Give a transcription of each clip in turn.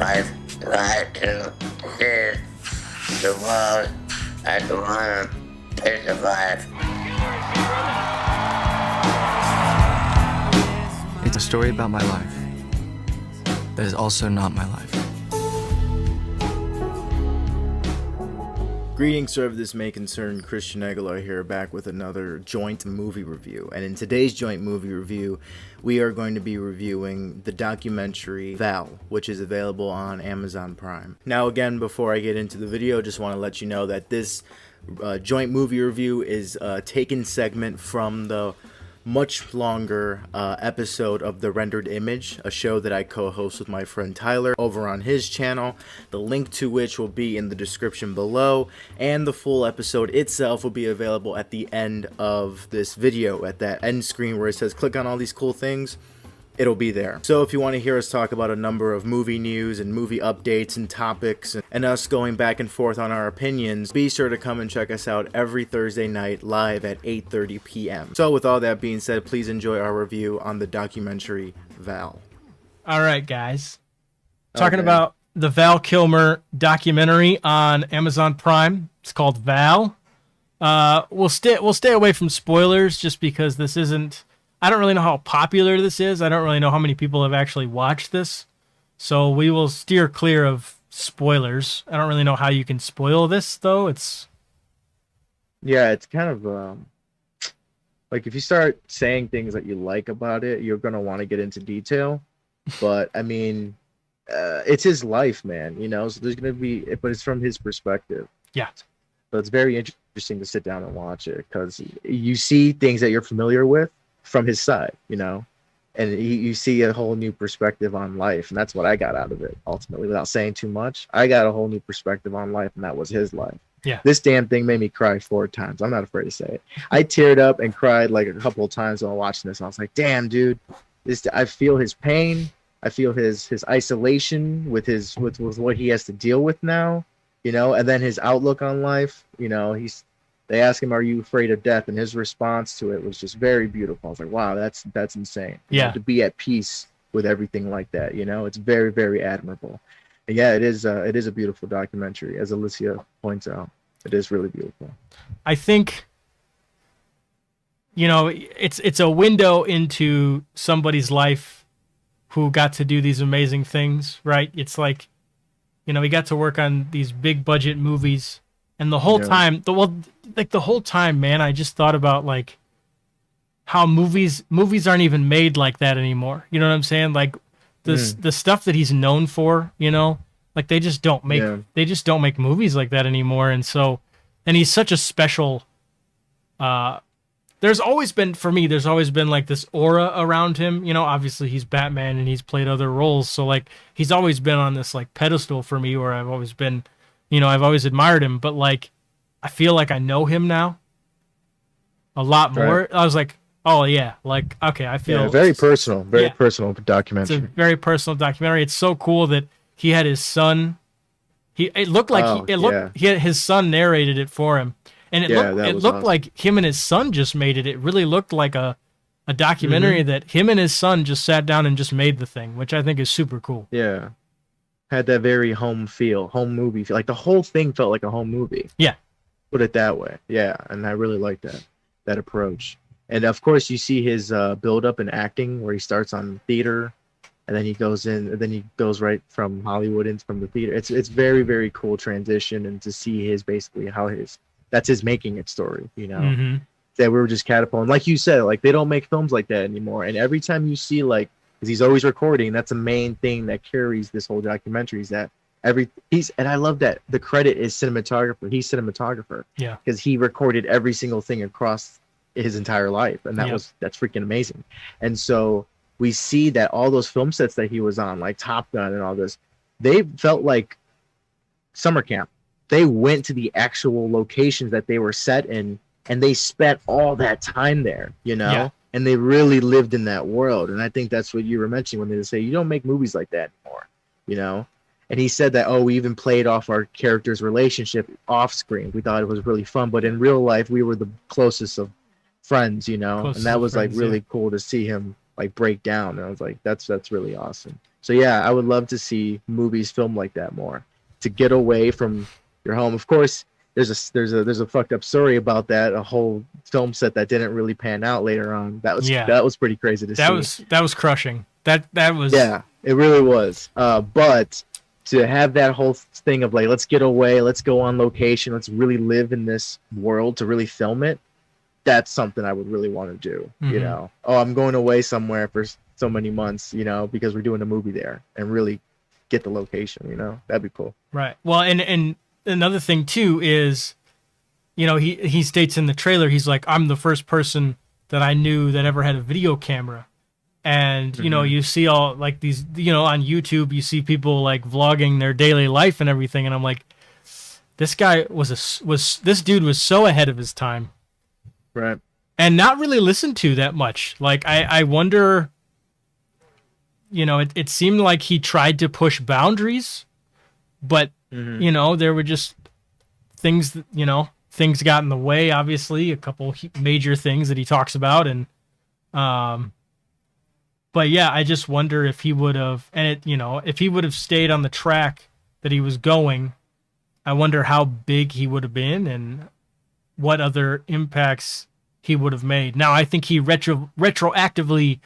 I've tried to see the world as one piece of life. It's a story about my life that is also not my life. Greetings, sir. This may concern Christian Aguilar here, back with another joint movie review. And in today's joint movie review, we are going to be reviewing the documentary Val, which is available on Amazon Prime. Now, again, before I get into the video, just want to let you know that this joint movie review is a taken segment from the much longer episode of The Rendered Image, a show that I co-host with my friend Tyler over on his channel, the link to which will be in the description below, and the full episode itself will be available at the end of this video, at that end screen where it says click on all these cool things. It'll be there. So if you want to hear us talk about a number of movie news and movie updates and topics and us going back and forth on our opinions, be sure to come and check us out every Thursday night live at 8:30 p.m. So with all that being said, please enjoy our review on the documentary Val. All right, guys. Talking about the Val Kilmer documentary on Amazon Prime. It's called Val. We'll stay away from spoilers just because this isn't... I don't really know how popular this is. I don't really know how many people have actually watched this. So we will steer clear of spoilers. I don't really know how you can spoil this, though. It's kind of like if you start saying things that you like about it, you're going to want to get into detail. But I mean, it's his life, man, you know, so there's going to be, but it's from his perspective. Yeah. So it's very interesting to sit down and watch it because you see things that you're familiar with from his side, you know, and you see a whole new perspective on life, and that's what I got out of it. Ultimately, without saying too much, I got a whole new perspective on life, and that was his life. Yeah, this damn thing made me cry 4 times. I'm not afraid to say it. I teared up and cried like a couple of times while watching this. I was like, damn, dude, I feel his pain. I feel his isolation with what he has to deal with now, you know, and then his outlook on life. You know, they ask him, "Are you afraid of death?" And his response to it was just very beautiful. I was like, "Wow, that's insane." Yeah, you know, to be at peace with everything like that, you know, it's very, very admirable. And yeah, it is a beautiful documentary, as Alicia points out. It is really beautiful. I think, you know, it's a window into somebody's life who got to do these amazing things, right? It's like, you know, he got to work on these big budget movies. And the whole time, the whole time, man, I just thought about like how movies aren't even made like that anymore. You know what I'm saying? Like the stuff that he's known for, you know, like they just don't make movies like that anymore. And he's such a special. There's always been like this aura around him. You know, obviously he's Batman and he's played other roles, so like he's always been on this like pedestal for me, where I've always been. You know, I've always admired him, but like, I feel like I know him now a lot more. Right. I was like, oh yeah, like, okay, I feel very personal documentary. It's a very personal documentary. It's so cool that he had his son. He had his son narrated it for him, and it looked awesome. Like him and his son just made it. It really looked like a documentary that him and his son just sat down and just made the thing, which I think is super cool. Yeah. Had that very home movie feel. Like the whole thing felt like a home movie. Yeah. Put it that way. Yeah. And I really like that approach. And of course you see his build up in acting where he starts on theater and then he goes right from Hollywood into from the theater. It's very, very cool transition, and to see that's his making it story, you know, that we were just catapulting. Like you said, like they don't make films like that anymore. And every time you see like, because he's always recording. That's the main thing that carries this whole documentary. Is that and I love that the credit is cinematographer. He's cinematographer. Yeah, because he recorded every single thing across his entire life, and that's freaking amazing. And so we see that all those film sets that he was on, like Top Gun and all this, they felt like summer camp. They went to the actual locations that they were set in, and they spent all that time there. You know. Yeah. And they really lived in that world. And I think that's what you were mentioning when they say, you don't make movies like that anymore, you know? And he said that, we even played off our character's relationship off screen. We thought it was really fun. But in real life, we were the closest of friends, you know? And that was like really cool to see him like break down. And I was like, that's really awesome. So yeah, I would love to see movies filmed like that more, to get away from your home. Of course, there's a fucked up story about that. A whole film set that didn't really pan out later on. Yeah. That was pretty crazy to see. That was crushing. That was Yeah, it really was. But to have that whole thing of like, let's get away, let's go on location, let's really live in this world to really film it. That's something I would really want to do. You know, oh, I'm going away somewhere for so many months, you know, because we're doing a movie there, and really get the location. You know, that'd be cool. Right. Well, and another thing too is, you know, he states in the trailer, he's like, I'm the first person that I knew that ever had a video camera. And, you know, you see all like these, you know, on YouTube, you see people like vlogging their daily life and everything. And I'm like, this guy this dude was so ahead of his time. Right. And not really listened to that much. Like, I wonder, you know, it seemed like he tried to push boundaries, but, you know, there were just things that, you know, things got in the way, obviously, a couple major things that he talks about. And, but yeah, I just wonder if he would have, you know, if he would have stayed on the track that he was going, I wonder how big he would have been and what other impacts he would have made. Now, I think he retroactively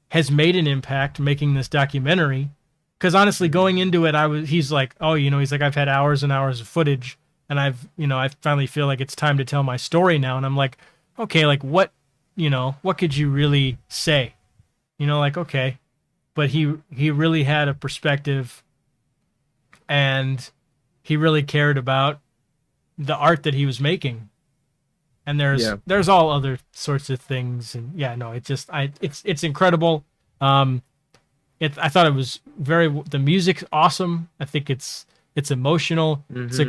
has made an impact making this documentary. Because honestly, going into it, he's like, oh, you know, he's like, I've had hours and hours of footage, and I finally feel like it's time to tell my story now. And I'm like, okay, like what could you really say? You know, like, okay, but he really had a perspective, and he really cared about the art that he was making. And there's all other sorts of things, and yeah, no, it's incredible. I thought it was the music's awesome. I think it's emotional. It's a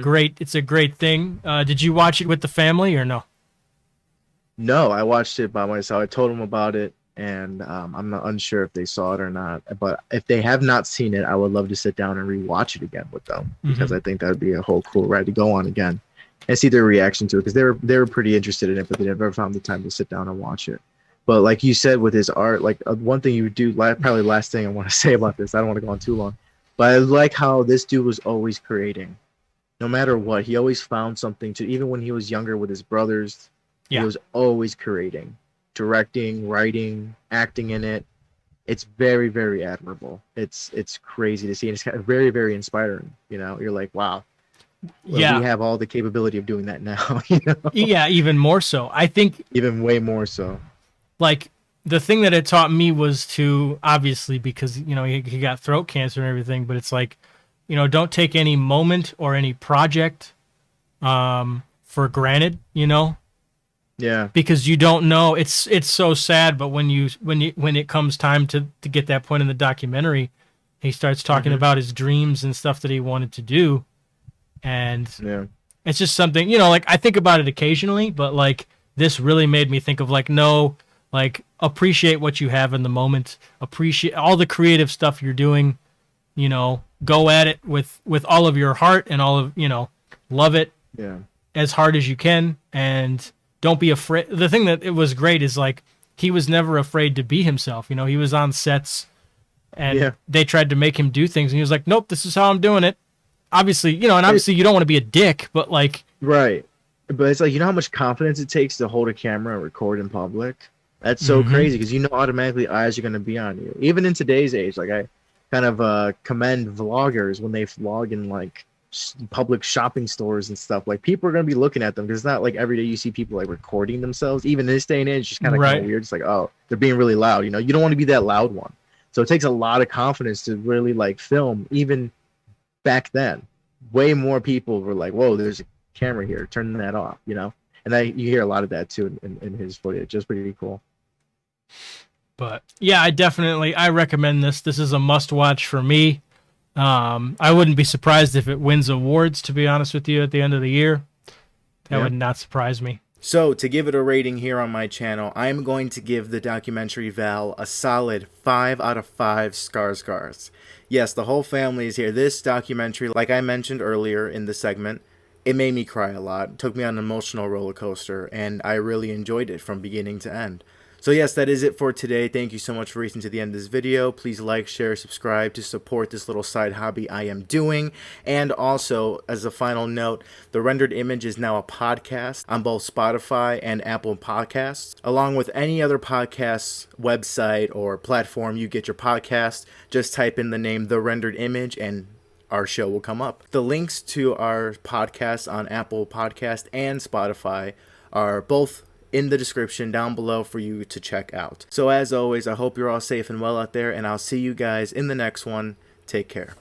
great thing. Did you watch it with the family or no? No, I watched it by myself. I told them about it, and I'm not unsure if they saw it or not. But if they have not seen it, I would love to sit down and rewatch it again with them, because I think that would be a whole cool ride to go on again and see their reaction to it, because they were pretty interested in it, but they never found the time to sit down and watch it. But like you said, with his art, like one thing you would do, probably last thing I want to say about this, I don't want to go on too long, but I like how this dude was always creating. No matter what, he always found something to, even when he was younger with his brothers, he was always creating, directing, writing, acting in it. It's very, very admirable. It's crazy to see, and it's kind of very, very inspiring. You know, you're like, wow. We have all the capability of doing that now. You know? Yeah, even more so. I think even way more so. Like, the thing that it taught me was to, obviously, because, you know, he got throat cancer and everything, but it's like, you know, don't take any moment or any project for granted, you know? Yeah. Because you don't know. It's so sad, but when it comes time to get that point in the documentary, he starts talking about his dreams and stuff that he wanted to do. And it's just something, you know, like, I think about it occasionally, but like, this really made me think of like, no, like, appreciate what you have in the moment, appreciate all the creative stuff you're doing, you know, go at it with all of your heart and all of, you know, love it as hard as you can, and don't be afraid. The thing that it was great is like, he was never afraid to be himself. You know, he was on sets and they tried to make him do things, and he was like, nope, this is how I'm doing it. Obviously, you know, and obviously you don't want to be a dick, but like, right. But it's like, you know how much confidence it takes to hold a camera and record in public? That's so crazy, because you know automatically eyes are going to be on you. Even in today's age, like, I kind of commend vloggers when they vlog in like public shopping stores and stuff. Like, people are going to be looking at them, because it's not like every day you see people like recording themselves. Even this day and age, it's just kind of weird. It's like, oh, they're being really loud. You know, you don't want to be that loud one. So it takes a lot of confidence to really like film. Even back then, way more people were like, whoa, there's a camera here, turn that off, you know? And you hear a lot of that too in his footage. Just pretty cool. But yeah, I recommend this. This is a must watch for me. I wouldn't be surprised if it wins awards, to be honest with you, at the end of the year. That would not surprise me. So, to give it a rating here on my channel, I'm going to give the documentary Val a solid 5 out of 5 scars. Yes, the whole family is here. This documentary, like I mentioned earlier in the segment, it made me cry a lot. It took me on an emotional roller coaster, and I really enjoyed it from beginning to end. So yes, that is it for today. Thank you so much for reaching to the end of this video. Please like, share, subscribe to support this little side hobby I am doing. And also, as a final note, The Rendered Image is now a podcast on both Spotify and Apple Podcasts. Along with any other podcast website or platform you get your podcast, just type in the name The Rendered Image and our show will come up. The links to our podcast on Apple Podcast and Spotify are both in the description down below for you to check out. So as always, I hope you're all safe and well out there, and I'll see you guys in the next one. Take care.